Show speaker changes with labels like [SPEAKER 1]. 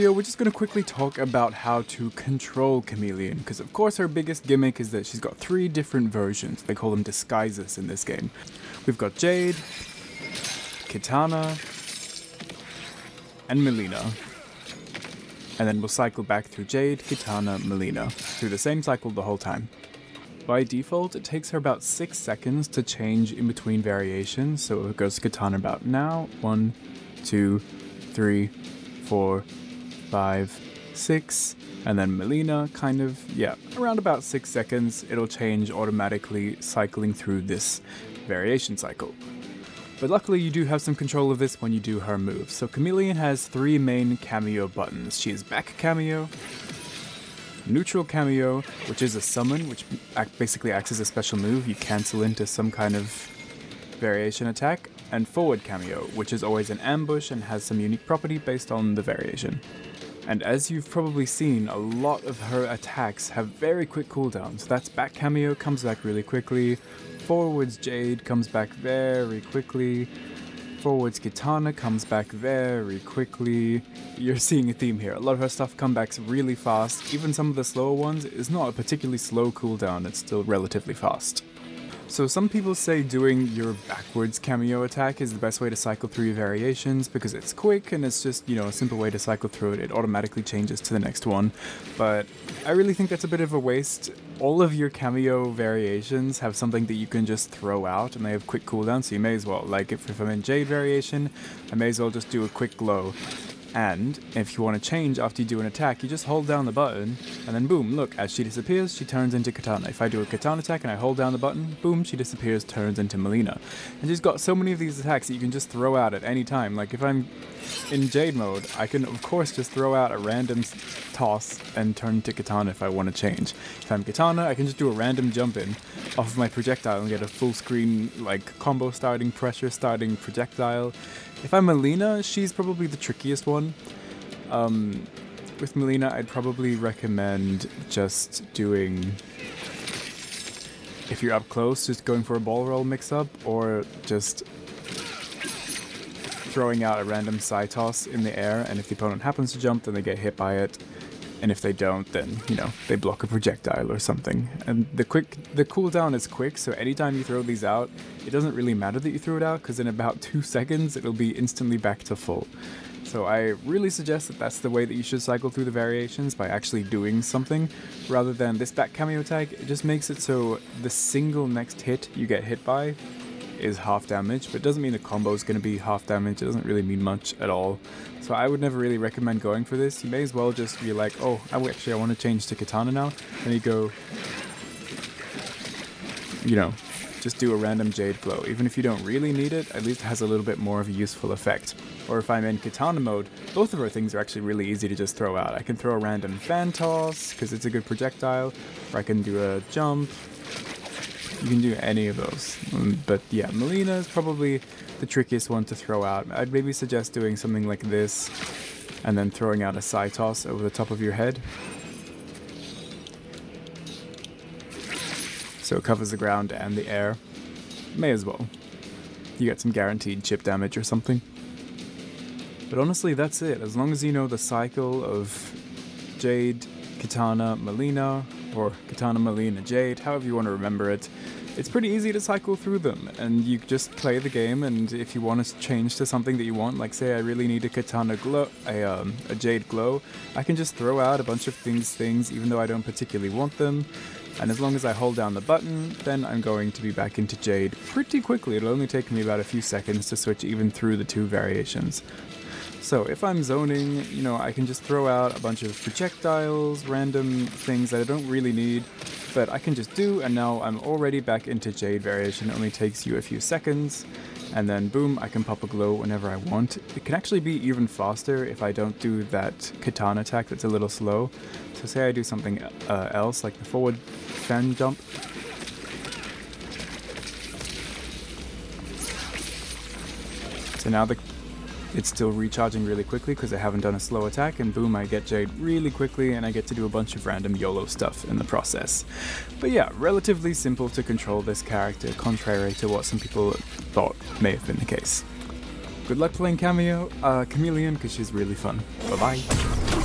[SPEAKER 1] We're just going to quickly talk about how to control Chameleon, because of course her biggest gimmick is that she's got 3 different versions. They call them disguises in this game. We've got Jade, Kitana, and Melina. And then we'll cycle back through Jade, Kitana, Melina, through the same cycle the whole time. By default, it takes her about 6 seconds to change in between variations, so it goes Kitana about now, 1, 2, 3, 4, 5, 6, and then Melina around about 6 seconds it'll change automatically cycling through this variation cycle. But luckily you do have some control of this when you do her moves. So Chameleon has 3 main Cameo buttons. She has back Cameo, neutral Cameo, which is a summon, which basically acts as a special move. You cancel into some kind of variation attack, and forward Cameo, which is always an ambush and has some unique property based on the variation. And as you've probably seen, a lot of her attacks have very quick cooldowns. That's back Cameo, comes back really quickly. Forwards Jade comes back very quickly. Forwards Kitana comes back very quickly. You're seeing a theme here. A lot of her stuff comes back really fast. Even some of the slower ones, it's not a particularly slow cooldown, it's still relatively fast. So some people say doing your backwards Cameo attack is the best way to cycle through your variations because it's quick and it's just, a simple way to cycle through it. It automatically changes to the next one. But I really think that's a bit of a waste. All of your Cameo variations have something that you can just throw out and they have quick cooldowns, so you may as well. Like if I'm in Jade variation, I may as well just do a quick glow. And if you want to change after you do an attack, you just hold down the button, and then boom, look, as she disappears, she turns into Kitana. If I do a Kitana attack and I hold down the button, boom, she disappears, turns into Melina. And she's got so many of these attacks that you can just throw out at any time. Like if I'm in Jade mode, I can of course just throw out a random toss and turn to Kitana if I want to change. If I'm Kitana, I can just do a random jump in off of my projectile and get a full screen, combo starting, pressure starting projectile. If I'm Melina, she's probably the trickiest one. With Melina, I'd probably recommend just doing, if you're up close, just going for a ball roll mix-up, or just throwing out a random side toss in the air, and if the opponent happens to jump, then they get hit by it. And if they don't, then, they block a projectile or something. And the cooldown is quick, so anytime you throw these out, it doesn't really matter that you threw it out, because in about 2 seconds, it'll be instantly back to full. So I really suggest that that's the way that you should cycle through the variations, by actually doing something, rather than this back Cameo tag. It just makes it so the single next hit you get hit by is half damage, but it doesn't mean the combo is going to be half damage. It doesn't really mean much at all. So I would never really recommend going for this. You may as well just be like, oh, I want to change to Kitana now. And you go, just do a random Jade glow. Even if you don't really need it, at least it has a little bit more of a useful effect. Or if I'm in Kitana mode, both of her things are actually really easy to just throw out. I can throw a random fan toss, because it's a good projectile, or I can do a jump. You can do any of those. But yeah, Melina is probably the trickiest one to throw out. I'd maybe suggest doing something like this, and then throwing out a side toss over the top of your head. So it covers the ground and the air. May as well. You get some guaranteed chip damage or something. But honestly, that's it. As long as you know the cycle of Jade, Kitana, Melina, or Kitana, Melina, Jade, however you want to remember it, it's pretty easy to cycle through them, and you just play the game, and if you want to change to something that you want, like say I really need a Kitana glow, a Jade glow, I can just throw out a bunch of things even though I don't particularly want them, and as long as I hold down the button, then I'm going to be back into Jade pretty quickly. It'll only take me about a few seconds to switch even through the 2 variations. So if I'm zoning, I can just throw out a bunch of projectiles, random things that I don't really need, but I can just do, and now I'm already back into Jade variation. It only takes you a few seconds, and then boom, I can pop a glow whenever I want. It can actually be even faster if I don't do that Kitana attack that's a little slow. So say I do something else, like the forward fan jump. So now it's still recharging really quickly because I haven't done a slow attack, and boom, I get Jade really quickly, and I get to do a bunch of random YOLO stuff in the process. But yeah, relatively simple to control this character, contrary to what some people thought may have been the case. Good luck playing Chameleon, because she's really fun. Bye-bye.